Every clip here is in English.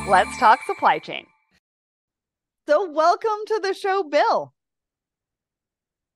Let's talk supply chain. So, welcome to the show, Bill.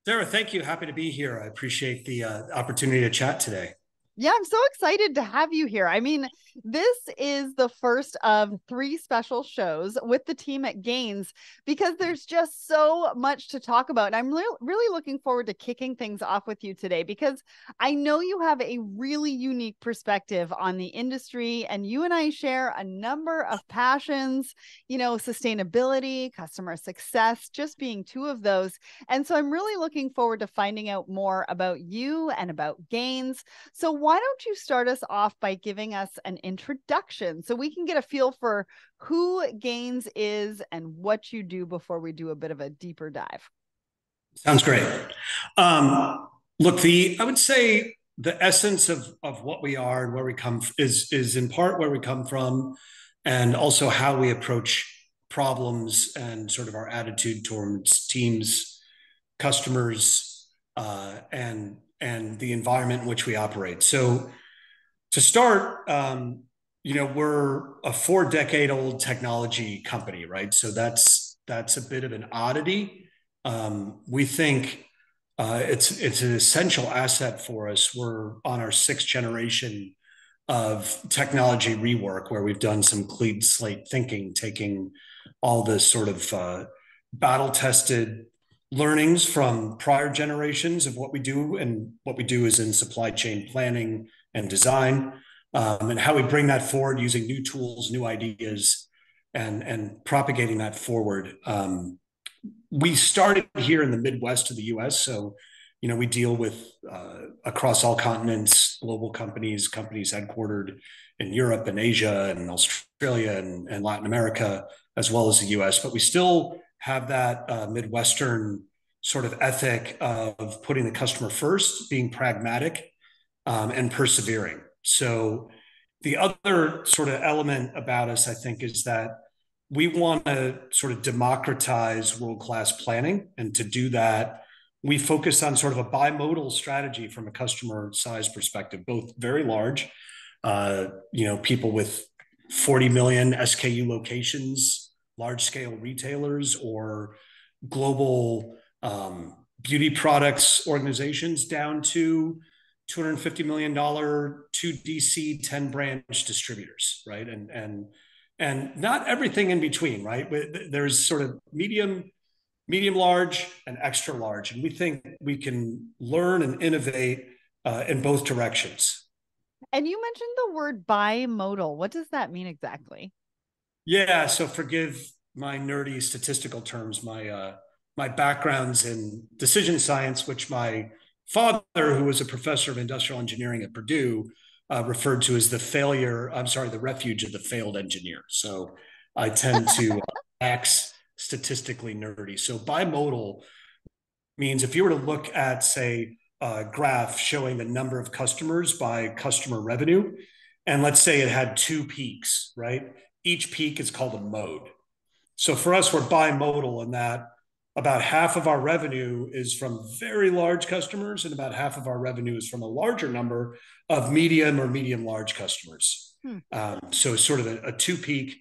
Sarah, thank you. Happy to be here. I appreciate the opportunity to chat today. Yeah, I'm so excited to have you here. I mean, this is the first of three special shows with the team at Gains because there's just so much to talk about. And I'm really looking forward to kicking things off with you today because I know you have a really unique perspective on the industry, and you and I share a number of passions, sustainability, customer success, just being two of those. And so I'm really looking forward to finding out more about you and about Gains. So why don't you start us off by giving us an introduction so we can get a feel for who Gains is and what you do before we do a bit of a deeper dive? Sounds great. Look, I would say the essence of what we are and where we come is in part where we come from, and also how we approach problems and sort of our attitude towards teams, customers, and the environment in which we operate. So to start, we're a 4-decade-old technology company, right? So that's a bit of an oddity. We think it's an essential asset for us. We're on our 6th generation of technology rework, where we've done some clean slate thinking, taking all this sort of battle tested learnings from prior generations of what we do, and what we do is in supply chain planning and design, and how we bring that forward using new tools, new ideas, and propagating that forward. We started here in the Midwest of the U.S., so we deal with across all continents, global companies headquartered in Europe and Asia and Australia and Latin America, as well as the U.S. But we still have that Midwestern sort of ethic of putting the customer first, being pragmatic, and persevering. So the other sort of element about us, I think, is that we want to sort of democratize world-class planning. And to do that, we focus on sort of a bimodal strategy from a customer size perspective, both very large, people with 40 million SKU locations, large scale retailers, or global beauty products organizations, down to $250 million 2DC 10 branch distributors, right? And not everything in between, right? There's sort of medium, large, and extra large, and we think we can learn and innovate in both directions. And you mentioned the word bimodal. What does that mean exactly? Yeah, so forgive my nerdy statistical terms. My background's in decision science, which my father, who was a professor of industrial engineering at Purdue, referred to as the refuge of the failed engineer. So I tend to act statistically nerdy. So bimodal means, if you were to look at, say, a graph showing the number of customers by customer revenue, and let's say it had two peaks, right? Each peak is called a mode. So for us, we're bimodal in that about half of our revenue is from very large customers, and about half of our revenue is from a larger number of medium or medium large customers. Hmm. So it's sort of a two peak,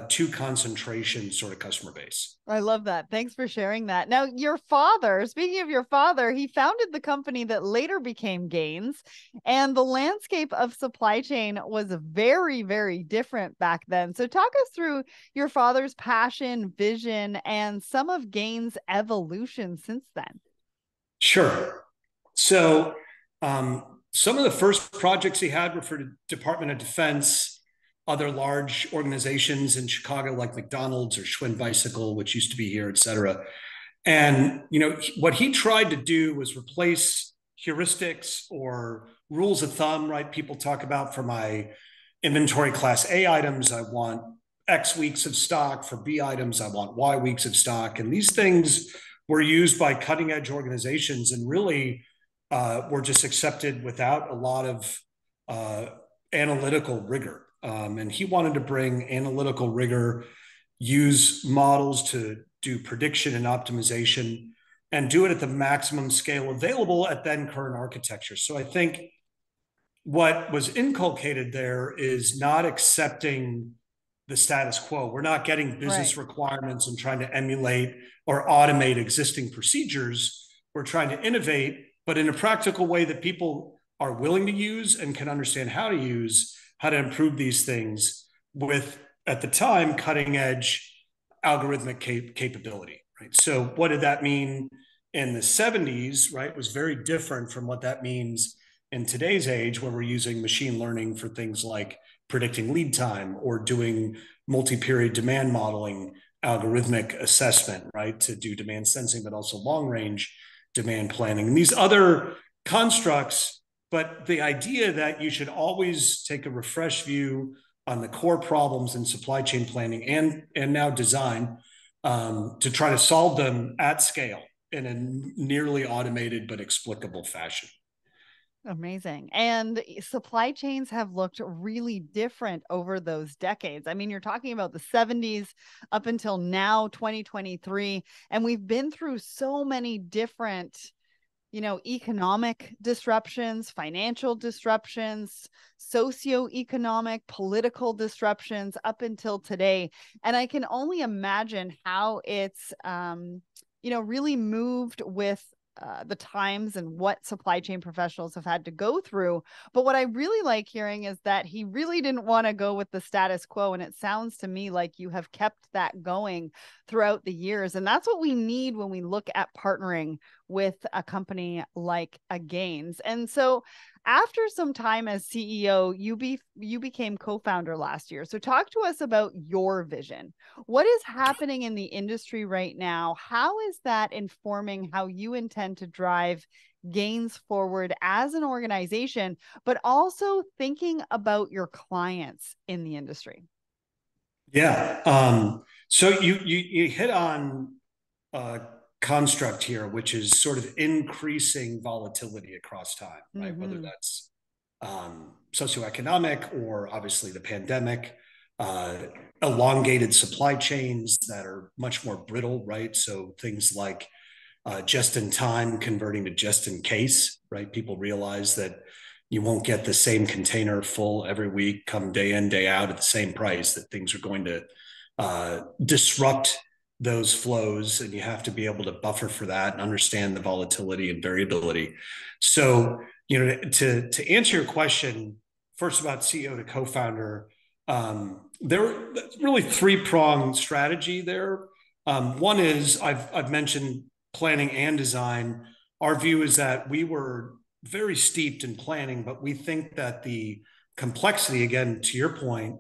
two concentration sort of customer base. I love that. Thanks for sharing that. Now, your father, speaking of your father, he founded the company that later became Gains, and the landscape of supply chain was very, very different back then. So, talk us through your father's passion, vision, and some of Gains' evolution since then. Sure. So some of the first projects he had were for the Department of Defense, other large organizations in Chicago like McDonald's or Schwinn Bicycle, which used to be here, et cetera. And what he tried to do was replace heuristics or rules of thumb, right? People talk about, for my inventory class A items, I want X weeks of stock. For B items, I want Y weeks of stock. And these things were used by cutting edge organizations, and really were just accepted without a lot of analytical rigor. And he wanted to bring analytical rigor, use models to do prediction and optimization, and do it at the maximum scale available at then current architecture. So I think what was inculcated there is not accepting the status quo. We're not getting business Right. requirements and trying to emulate or automate existing procedures. We're trying to innovate, but in a practical way that people are willing to use and can understand how to use, how to improve these things with, at the time, cutting edge algorithmic capability, right? So what did that mean in the 70s, right? It was very different from what that means in today's age, where we're using machine learning for things like predicting lead time or doing multi-period demand modeling, algorithmic assessment, right? To do demand sensing, but also long range demand planning. And these other constructs, but the idea that you should always take a refresh view on the core problems in supply chain planning and now design, to try to solve them at scale in a nearly automated but explicable fashion. Amazing. And supply chains have looked really different over those decades. I mean, you're talking about the 70s up until now, 2023, and we've been through so many different, economic disruptions, financial disruptions, socioeconomic, political disruptions up until today. And I can only imagine how it's, really moved with the times and what supply chain professionals have had to go through. But what I really like hearing is that he really didn't want to go with the status quo. And it sounds to me like you have kept that going throughout the years. And that's what we need when we look at partnering with a company like a Gains. And so after some time as CEO, you became co-founder last year. So talk to us about your vision. What is happening in the industry right now? How is that informing how you intend to drive Gains forward as an organization, but also thinking about your clients in the industry? Yeah. So you hit on construct here, which is sort of increasing volatility across time, right? Mm-hmm. Whether that's socioeconomic or obviously the pandemic, elongated supply chains that are much more brittle, right? So things like just in time converting to just in case, right? People realize that you won't get the same container full every week, come day in, day out at the same price, that things are going to disrupt those flows, and you have to be able to buffer for that and understand the volatility and variability. So, to answer your question, first about CEO to co-founder, there are really three-pronged strategy there. One is I've mentioned planning and design. Our view is that we were very steeped in planning, but we think that the complexity, again, to your point,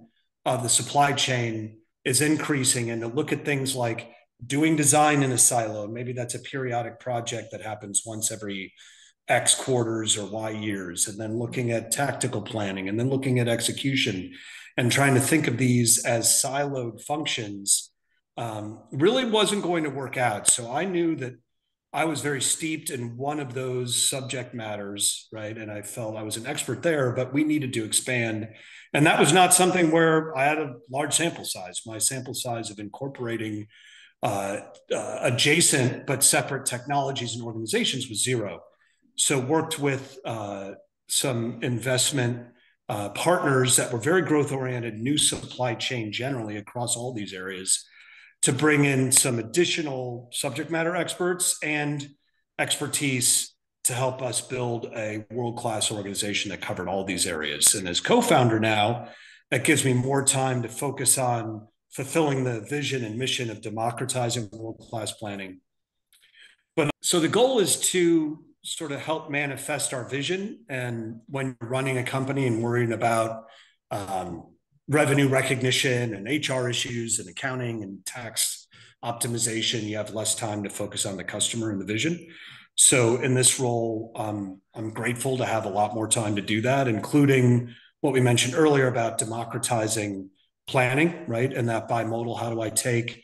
of the supply chain is increasing, and to look at things like doing design in a silo. Maybe that's a periodic project that happens once every X quarters or Y years, and then looking at tactical planning, and then looking at execution, and trying to think of these as siloed functions, really wasn't going to work out. So I knew that I was very steeped in one of those subject matters, right? And I felt I was an expert there, but we needed to expand. And that was not something where I had a large sample size. My sample size of incorporating adjacent but separate technologies and organizations was zero. So worked with some investment partners that were very growth oriented, new supply chain generally across all these areas, to bring in some additional subject matter experts and expertise to help us build a world-class organization that covered all these areas. And as co-founder now, that gives me more time to focus on fulfilling the vision and mission of democratizing world-class planning. But so the goal is to sort of help manifest our vision. And when you're running a company and worrying about revenue recognition and HR issues and accounting and tax optimization, you have less time to focus on the customer and the vision. So in this role, I'm grateful to have a lot more time to do that, including what we mentioned earlier about democratizing planning, right? And that bimodal, how do I take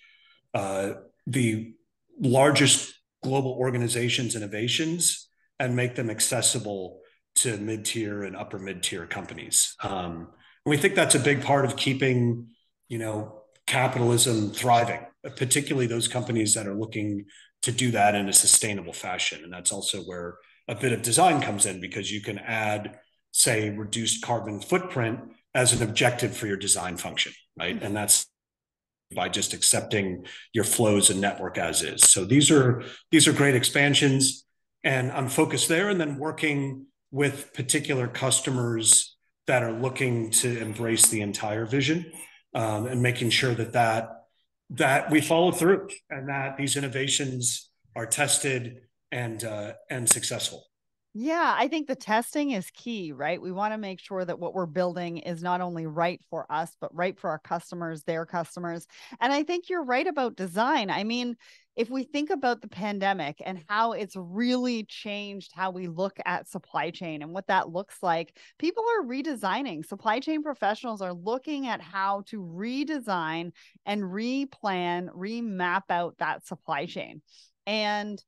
the largest global organizations' innovations and make them accessible to mid-tier and upper mid-tier companies? We think that's a big part of keeping, capitalism thriving, particularly those companies that are looking to do that in a sustainable fashion. And that's also where a bit of design comes in, because you can add, say, reduced carbon footprint as an objective for your design function, right? And that's by just accepting your flows and network as is. So these are great expansions, and I'm focused there, and then working with particular customers that are looking to embrace the entire vision, and making sure that we follow through and that these innovations are tested and successful. Yeah, I think the testing is key, right? We want to make sure that what we're building is not only right for us, but right for our customers, their customers. And I think you're right about design. I mean, if we think about the pandemic and how it's really changed how we look at supply chain and what that looks like, people are redesigning. Supply chain professionals are looking at how to redesign and replan, remap out that supply chain. And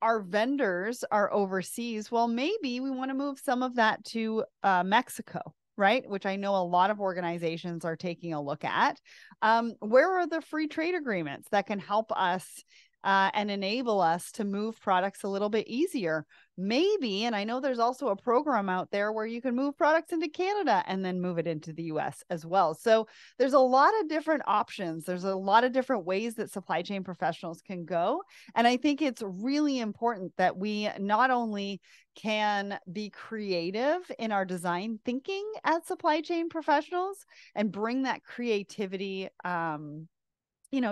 our vendors are overseas. Well, maybe we want to move some of that to Mexico, right? Which I know a lot of organizations are taking a look at. Where are the free trade agreements that can help us and enable us to move products a little bit easier? Maybe, and I know there's also a program out there where you can move products into Canada and then move it into the US as well. So there's a lot of different options. There's a lot of different ways that supply chain professionals can go. And I think it's really important that we not only can be creative in our design thinking as supply chain professionals and bring that creativity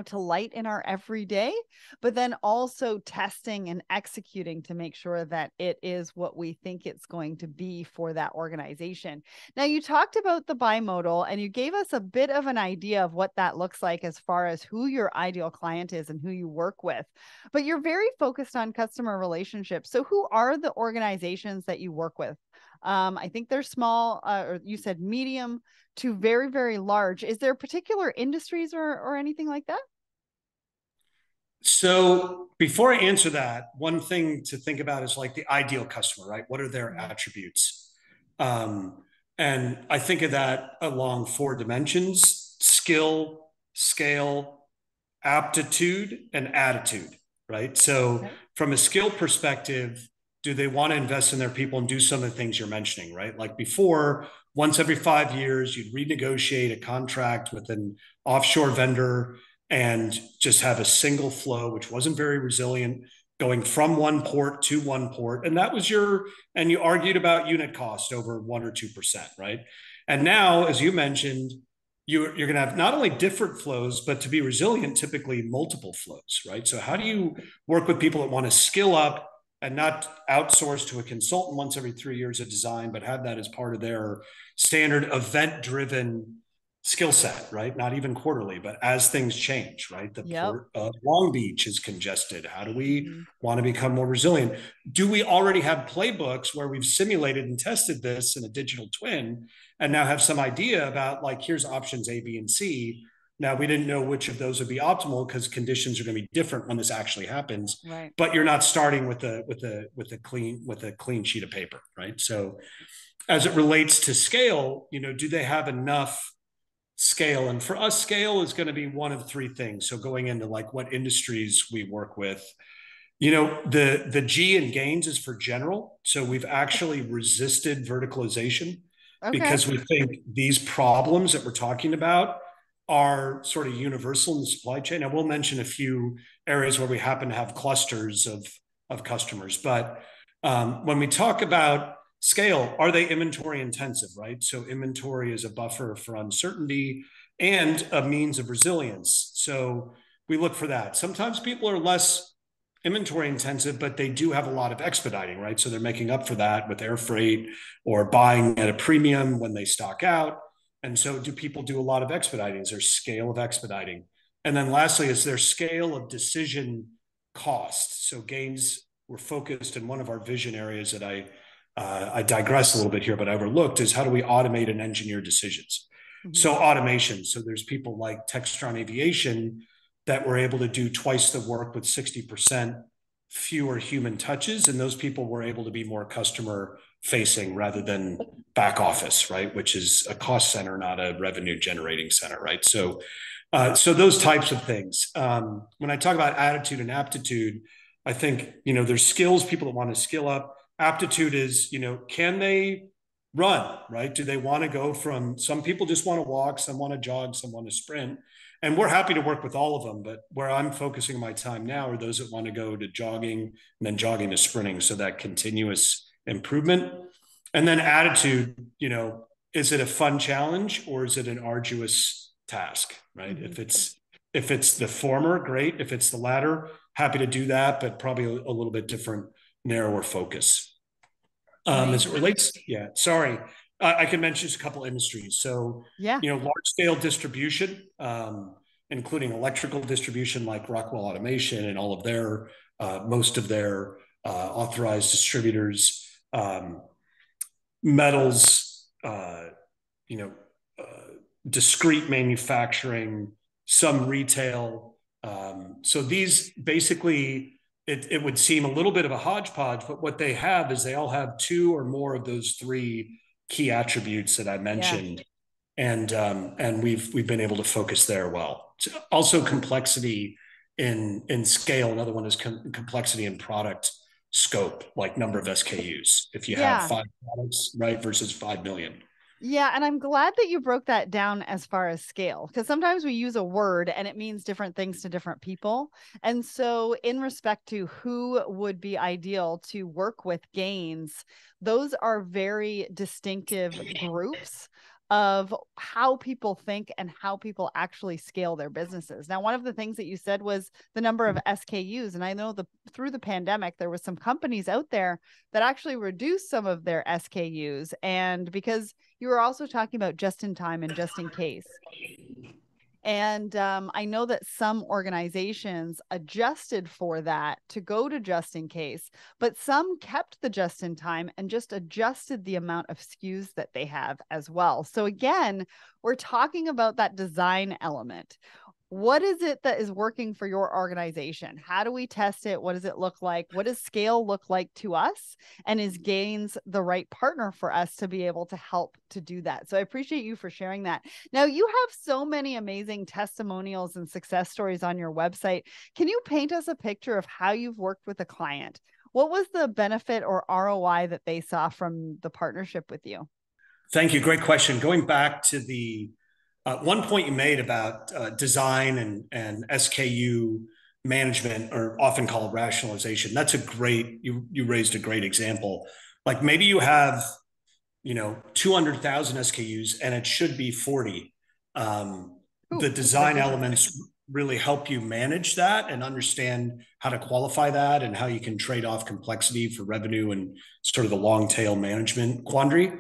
to light in our everyday, but then also testing and executing to make sure that it is what we think it's going to be for that organization. Now, you talked about the bimodal and you gave us a bit of an idea of what that looks like as far as who your ideal client is and who you work with, but you're very focused on customer relationships. So who are the organizations that you work with? I think they're small, or you said medium to very, very large. Is there particular industries or anything like that? So before I answer that, one thing to think about is like the ideal customer, right? What are their attributes? And I think of that along 4 dimensions: skill, scale, aptitude, and attitude, right? So from a skill perspective, do they want to invest in their people and do some of the things you're mentioning, right? Like before, once every 5 years, you'd renegotiate a contract with an offshore vendor and just have a single flow, which wasn't very resilient, going from one port to one port. And that was and you argued about unit cost over 1 or 2%, right? And now, as you mentioned, you're going to have not only different flows, but to be resilient, typically multiple flows, right? So how do you work with people that want to skill up and not outsource to a consultant once every 3 years of design, but have that as part of their standard event-driven skill set, right? Not even quarterly, but as things change, right? The port of Long Beach is congested. How do we want to become more resilient? Do we already have playbooks where we've simulated and tested this in a digital twin and now have some idea about like, here's options A, B, and C. Now, we didn't know which of those would be optimal because conditions are going to be different when this actually happens. Right. But you're not starting with a clean sheet of paper, right? So as it relates to scale, do they have enough scale? And for us, scale is going to be one of 3 things. So going into like what industries we work with, the G in Gains is for general. So we've actually resisted verticalization because we think these problems that we're talking about are sort of universal in the supply chain. I will mention a few areas where we happen to have clusters of customers. But when we talk about scale, are they inventory intensive, right? So inventory is a buffer for uncertainty and a means of resilience. So we look for that. Sometimes people are less inventory intensive, but they do have a lot of expediting, right? So they're making up for that with air freight or buying at a premium when they stock out. And so do people do a lot of expediting? Is there scale of expediting? And then lastly, is there scale of decision cost? So Gains, we're focused in one of our vision areas that I digress a little bit here, but I overlooked is how do we automate and engineer decisions? So automation. So there's people like Textron Aviation that were able to do twice the work with 60% fewer human touches. And those people were able to be more customer facing rather than back office, right? Which is a cost center, not a revenue generating center, right? So those types of things. When I talk about attitude and aptitude, I think, there's skills, people that want to skill up. Aptitude is, can they run, right? Do they want to go from, some people just want to walk, some want to jog, some want to sprint. And we're happy to work with all of them. But where I'm focusing my time now are those that want to go to jogging and then jogging to sprinting. So that continuous improvement. And then attitude, is it a fun challenge or is it an arduous task, right? Mm-hmm. If it's the former, great. If it's the latter, happy to do that, but probably a little bit different, narrower focus. As it relates, sorry, I can mention just a couple industries. So, large scale distribution, including electrical distribution like Rockwell Automation and all of their, most of their authorized distributors, metals, discrete manufacturing, some retail. So these basically, it would seem a little bit of a hodgepodge, but what they have is they all have two or more of those three key attributes that I mentioned. Yeah. And we've been able to focus there well. Also complexity in scale. Another one is complexity in product scope, like number of SKUs. If you have 5 products, right, versus 5 million. Yeah. And I'm glad that you broke that down as far as scale, because sometimes we use a word and it means different things to different people. And so in respect to who would be ideal to work with Gains, those are very distinctive groups of how people think and how people actually scale their businesses. Now, one of the things that you said was the number of SKUs. And I know through the pandemic, there was some companies out there that actually reduced some of their SKUs. And because you were also talking about just in time and just in case. And I know that some organizations adjusted for that to go to just in case, but some kept the just in time and just adjusted the amount of SKUs that they have as well. So again, we're talking about that design element. What is it that is working for your organization? How do we test it? What does it look like? What does scale look like to us? And is Gains the right partner for us to be able to help to do that? So I appreciate you for sharing that. Now, you have so many amazing testimonials and success stories on your website. Can you paint us a picture of how you've worked with a client? What was the benefit or ROI that they saw from the partnership with you? Thank you. Great question. Going back to the one point you made about design and SKU management, or often called rationalization, that's you raised a great example. Like maybe you have, 200,000 SKUs and it should be 40. The design elements really help you manage that and understand how to qualify that and how you can trade off complexity for revenue and sort of the long tail management quandary.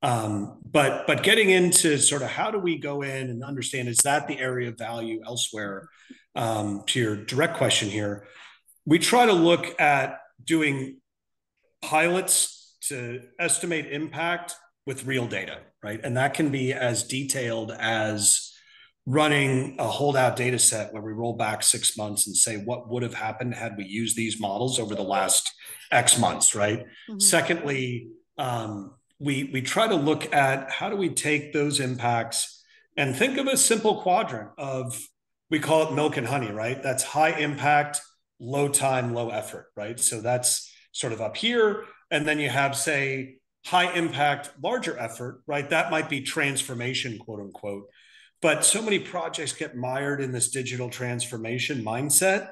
But getting into sort of how do we go in and understand, is that the area of value elsewhere? To your direct question here, we try to look at doing pilots to estimate impact with real data, right? And that can be as detailed as running a holdout data set where we roll back 6 months and say, what would have happened had we used these models over the last X months, right? Mm-hmm. Secondly, we try to look at how do we take those impacts and think of a simple quadrant of, we call it milk and honey, right? That's high impact, low time, low effort, right? So that's sort of up here. And then you have, say, high impact, larger effort, right? That might be transformation, quote unquote. But so many projects get mired in this digital transformation mindset,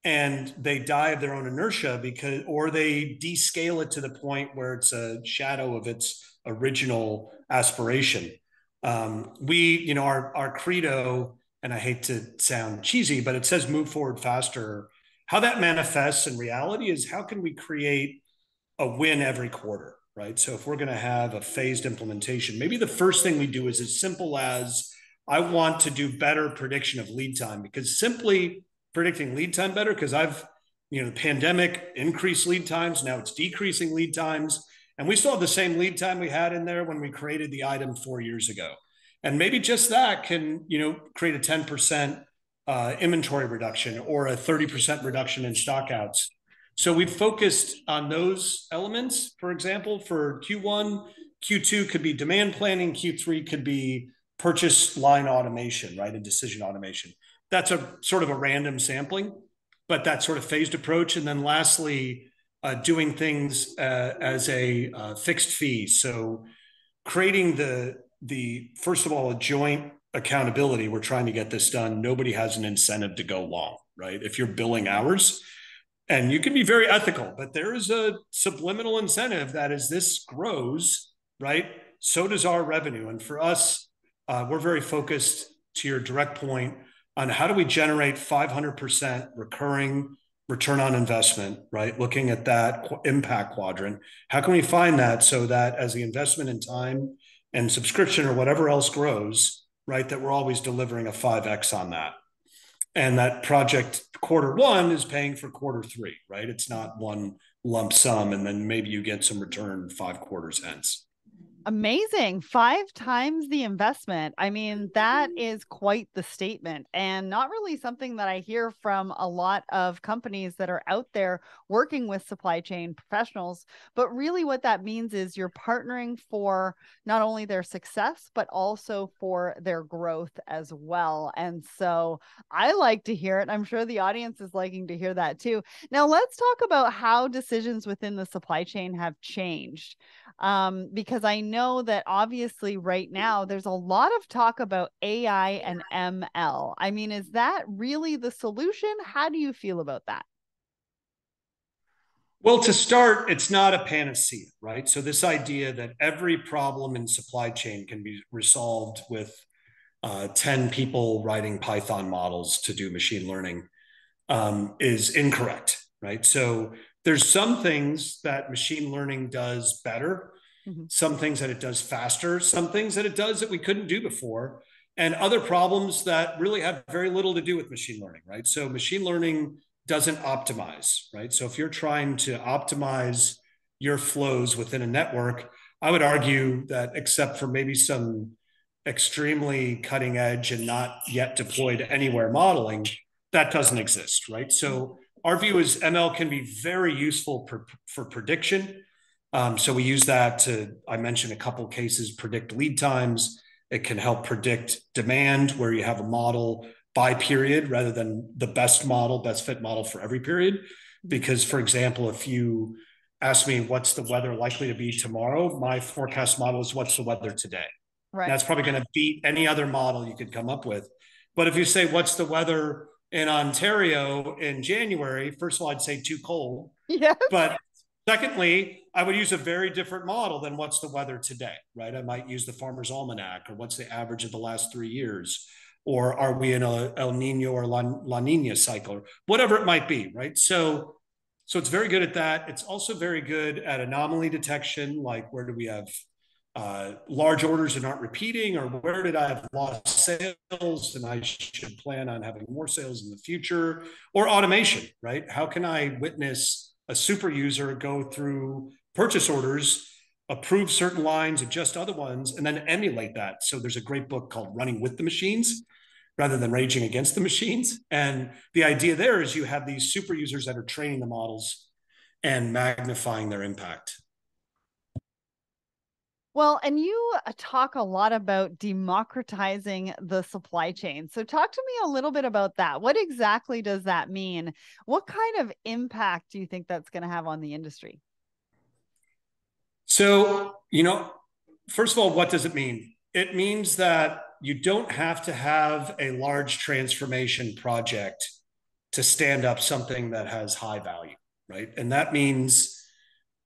and they die of their own inertia or they descale it to the point where it's a shadow of its original aspiration. Our credo, and I hate to sound cheesy, but it says move forward faster. How that manifests in reality is, how can we create a win every quarter, right? So if we're going to have a phased implementation, maybe the first thing we do is as simple as, I want to do better prediction of lead time, because simply predicting lead time better, because the pandemic increased lead times. Now it's decreasing lead times. And we still have the same lead time we had in there when we created the item 4 years ago. And maybe just that can, create a 10% inventory reduction or a 30% reduction in stockouts. So we've focused on those elements. For example, for Q1, Q2 could be demand planning, Q3 could be purchase line automation, right? And decision automation. That's a sort of a random sampling, but that sort of phased approach. And then lastly, doing things as a fixed fee. So creating the first of all, a joint accountability. We're trying to get this done. Nobody has an incentive to go long, right? If you're billing hours, and you can be very ethical, but there is a subliminal incentive that as this grows, right, so does our revenue. And for us, we're very focused, to your direct point, on how do we generate 500% recurring return on investment, right? Looking at that impact quadrant. How can we find that so that as the investment in time and subscription or whatever else grows, right, that we're always delivering a 5X on that? And that project quarter one is paying for quarter three, right? It's not one lump sum and then maybe you get some return 5 quarters hence. Amazing. 5 times the investment. I mean, that is quite the statement, and not really something that I hear from a lot of companies that are out there working with supply chain professionals. But really what that means is you're partnering for not only their success, but also for their growth as well. And so I like to hear it. I'm sure the audience is liking to hear that too. Now let's talk about how decisions within the supply chain have changed. Because I know that obviously right now there's a lot of talk about AI and ML. I mean, is that really the solution? How do you feel about that? Well, to start, it's not a panacea, right? So this idea that every problem in supply chain can be resolved with 10 people writing Python models to do machine learning is incorrect, right? So there's some things that machine learning does better, some things that it does faster, some things that it does that we couldn't do before, and other problems that really have very little to do with machine learning, right? So machine learning doesn't optimize, right? So if you're trying to optimize your flows within a network, I would argue that except for maybe some extremely cutting edge and not yet deployed anywhere modeling, that doesn't exist, right? So our view is ML can be very useful for prediction. So we use that to, I mentioned a couple of cases, predict lead times. It can help predict demand where you have a model by period rather than the best model, best fit model for every period. Because for example, if you ask me what's the weather likely to be tomorrow, my forecast model is what's the weather today. Right. That's probably going to beat any other model you could come up with. But if you say, what's the weather in Ontario in January, first of all, I'd say too cold. Yes. But secondly, I would use a very different model than what's the weather today, right? I might use the Farmer's Almanac, or what's the average of the last 3 years, or are we in a El Nino or La Nina cycle, or whatever it might be, right? So it's very good at that. It's also very good at anomaly detection, like where do we have large orders that aren't repeating, or where did I have lost sales and I should plan on having more sales in the future, or automation, right? How can I witness a super user go through purchase orders, approve certain lines, adjust other ones, and then emulate that? So there's a great book called Running with the Machines rather than Raging Against the Machines. And the idea there is you have these super users that are training the models and magnifying their impact. Well, and you talk a lot about democratizing the supply chain. So talk to me a little bit about that. What exactly does that mean? What kind of impact do you think that's going to have on the industry? So, first of all, what does it mean? It means that you don't have to have a large transformation project to stand up something that has high value, right? And that means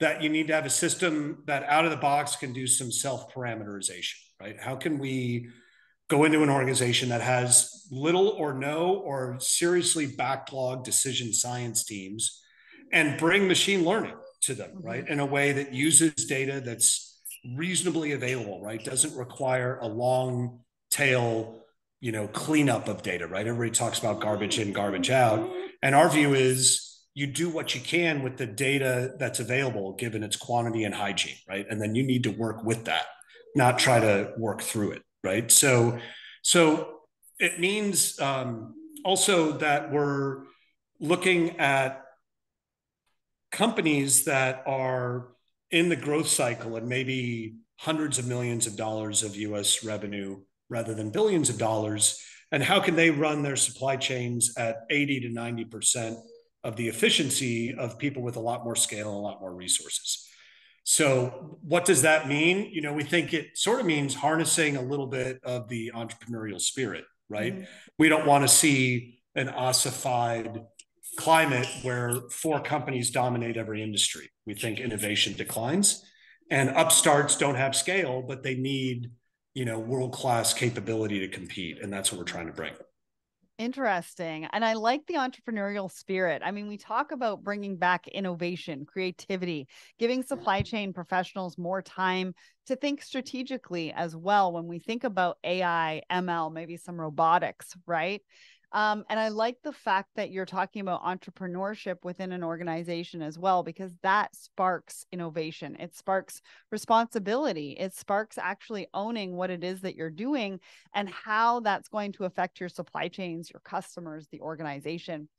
that you need to have a system that out of the box can do some self-parameterization, right? How can we go into an organization that has little or no or seriously backlogged decision science teams and bring machine learning to them, right? In a way that uses data that's reasonably available, right? Doesn't require a long tail, cleanup of data, right? Everybody talks about garbage in, garbage out. And our view is you do what you can with the data that's available, given its quantity and hygiene, right? And then you need to work with that, not try to work through it, right? So it means also that we're looking at companies that are in the growth cycle and maybe hundreds of millions of dollars of US revenue rather than billions of dollars. And how can they run their supply chains at 80 to 90% of the efficiency of people with a lot more scale and a lot more resources? So what does that mean? We think it sort of means harnessing a little bit of the entrepreneurial spirit, right? Mhm. We don't want to see an ossified climate where four companies dominate every industry. We think innovation declines, and upstarts don't have scale, but they need, world-class capability to compete. And that's what we're trying to bring. Interesting. And I like the entrepreneurial spirit. I mean, we talk about bringing back innovation, creativity, giving supply chain professionals more time to think strategically as well when we think about AI, ML, maybe some robotics, right? And I like the fact that you're talking about entrepreneurship within an organization as well, because that sparks innovation. It sparks responsibility. It sparks actually owning what it is that you're doing and how that's going to affect your supply chains, your customers, the organization.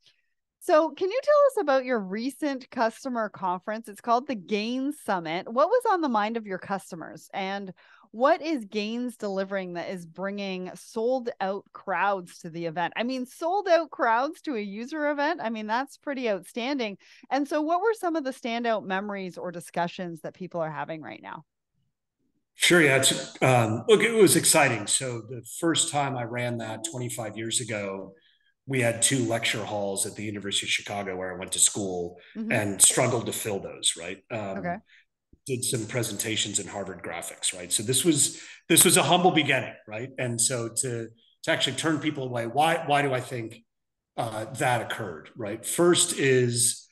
So, can you tell us about your recent customer conference? It's called the Gains Summit. What was on the mind of your customers, and what is Gains delivering that is bringing sold out crowds to the event? I mean, sold out crowds to a user event. I mean, that's pretty outstanding. And so, what were some of the standout memories or discussions that people are having right now? Sure, yeah. Look, it was exciting. So the first time I ran that 25 years ago, we had two lecture halls at the University of Chicago where I went to school Mm-hmm. and struggled to fill those, right? Okay. Did some presentations in Harvard graphics, right? So this was a humble beginning, right? And so to actually turn people away, why do I think that occurred, right? First is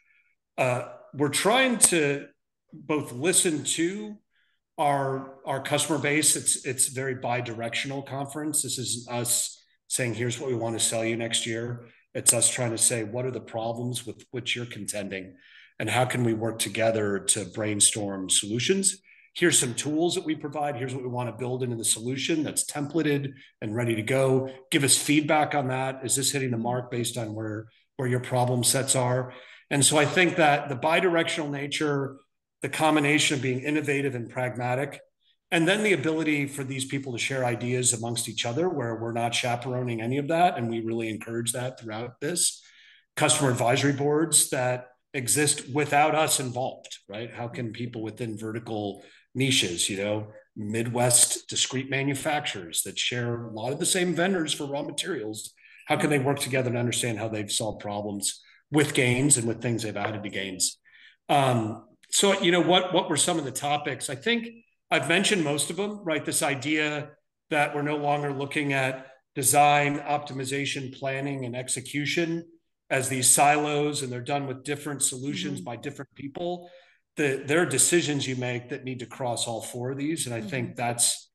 we're trying to both listen to our customer base. It's very bi-directional conference. This is us saying, here's what we want to sell you next year. It's us trying to say, what are the problems with which you're contending, and how can we work together to brainstorm solutions? Here's some tools that we provide. Here's what we want to build into the solution that's templated and ready to go. Give us feedback on that. Is this hitting the mark based on where your problem sets are? And so I think that the bi-directional nature, the combination of being innovative and pragmatic, and then the ability for these people to share ideas amongst each other where we're not chaperoning any of that. And we really encourage that throughout this. Customer advisory boards that exist without us involved, right? How can people within vertical niches, Midwest discrete manufacturers that share a lot of the same vendors for raw materials, how can they work together to understand how they've solved problems with Gains and with things they've added to Gains? So, what were some of the topics? I think I've mentioned most of them, right? This idea that we're no longer looking at design, optimization, planning, and execution as these silos, and they're done with different solutions by different people. There are decisions you make that need to cross all four of these. And I think that's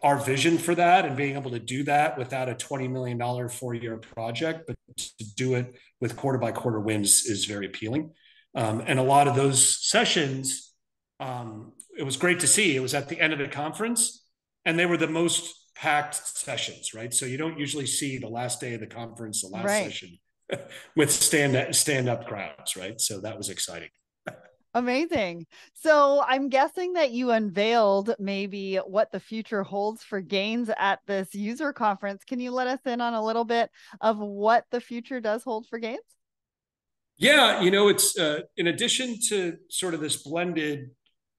our vision for that, and being able to do that without a $20 million 4-year project, but to do it with quarter by quarter wins is very appealing. And a lot of those sessions, it was great to see. It was at the end of the conference, and they were the most packed sessions, right? So you don't usually see the last day of the conference, the last session with stand up crowds, right? So that was exciting. Amazing. So I'm guessing that you unveiled maybe what the future holds for Gains at this user conference. Can you let us in on a little bit of what the future does hold for Gains? Yeah, it's in addition to sort of this blended,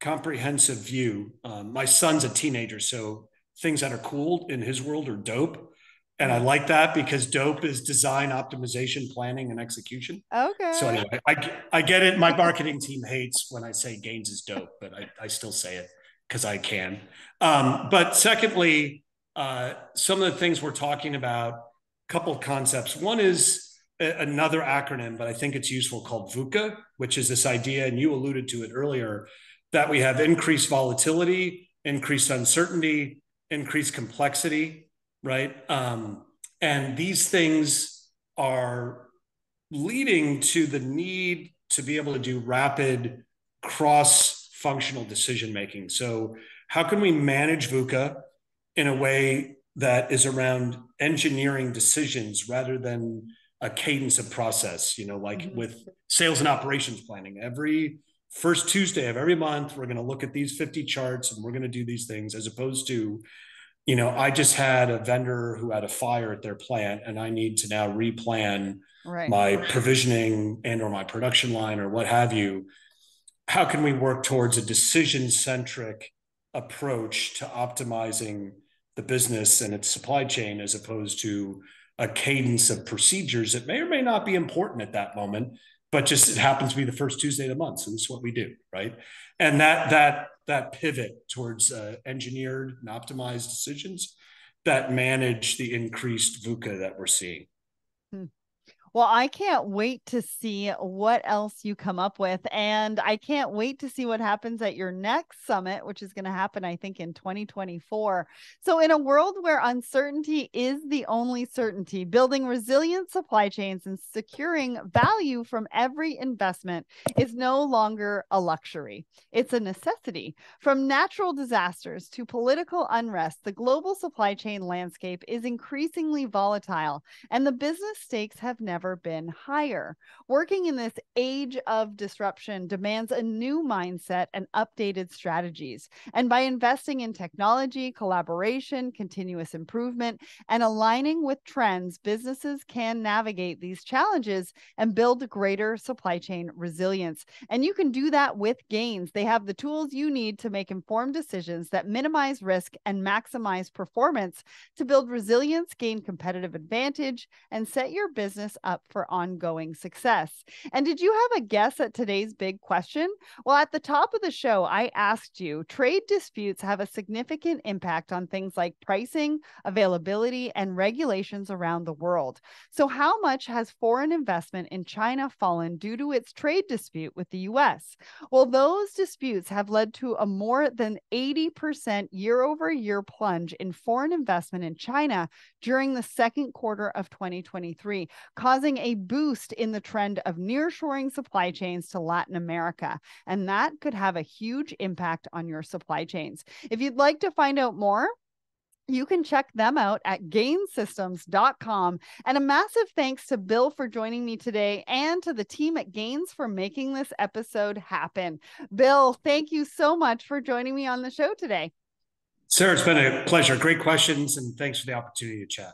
comprehensive view. My son's a teenager, so things that are cool in his world are dope. And I like that because dope is design, optimization, planning, and execution. Okay. So anyway, I get it. My marketing team hates when I say Gains is dope, but I still say it because I can. But secondly, some of the things we're talking about, a couple of concepts. One is another acronym, but I think it's useful, called VUCA, which is this idea, and you alluded to it earlier, that we have increased volatility, increased uncertainty, increased complexity, right? And these things are leading to the need to be able to do rapid cross-functional decision-making. So how can we manage VUCA in a way that is around engineering decisions rather than a cadence of process, like with sales and operations planning? Every first Tuesday of every month, we're going to look at these 50 charts and we're going to do these things, as opposed to, I just had a vendor who had a fire at their plant and I need to now replan my provisioning and or my production line or what have you. how can we work towards a decision-centric approach to optimizing the business and its supply chain as opposed to a cadence of procedures that may or may not be important at that moment, but just it happens to be the first Tuesday of the month, so this is what we do, right? And that pivot towards engineered and optimized decisions that manage the increased VUCA that we're seeing. Hmm. Well, I can't wait to see what else you come up with. And I can't wait to see what happens at your next summit, which is going to happen, I think, in 2024. So, in a world where uncertainty is the only certainty, building resilient supply chains and securing value from every investment is no longer a luxury. It's a necessity. From natural disasters to political unrest, the global supply chain landscape is increasingly volatile, and the business stakes have never been higher. Working in this age of disruption demands a new mindset and updated strategies. And by investing in technology, collaboration, continuous improvement, and aligning with trends, businesses can navigate these challenges and build greater supply chain resilience. And you can do that with Gains. They have the tools you need to make informed decisions that minimize risk and maximize performance to build resilience, gain competitive advantage, and set your business up for ongoing success. And did you have a guess at today's big question? Well, at the top of the show, I asked you, trade disputes have a significant impact on things like pricing, availability, and regulations around the world. So how much has foreign investment in China fallen due to its trade dispute with the US? Well, those disputes have led to a more than 80% year-over-year plunge in foreign investment in China during the second quarter of 2023, causing a boost in the trend of nearshoring supply chains to Latin America. And that could have a huge impact on your supply chains. If you'd like to find out more, you can check them out at gainsystems.com. And a massive thanks to Bill for joining me today and to the team at Gains for making this episode happen. Bill, thank you so much for joining me on the show today. Sarah, it's been a pleasure. Great questions, and thanks for the opportunity to chat.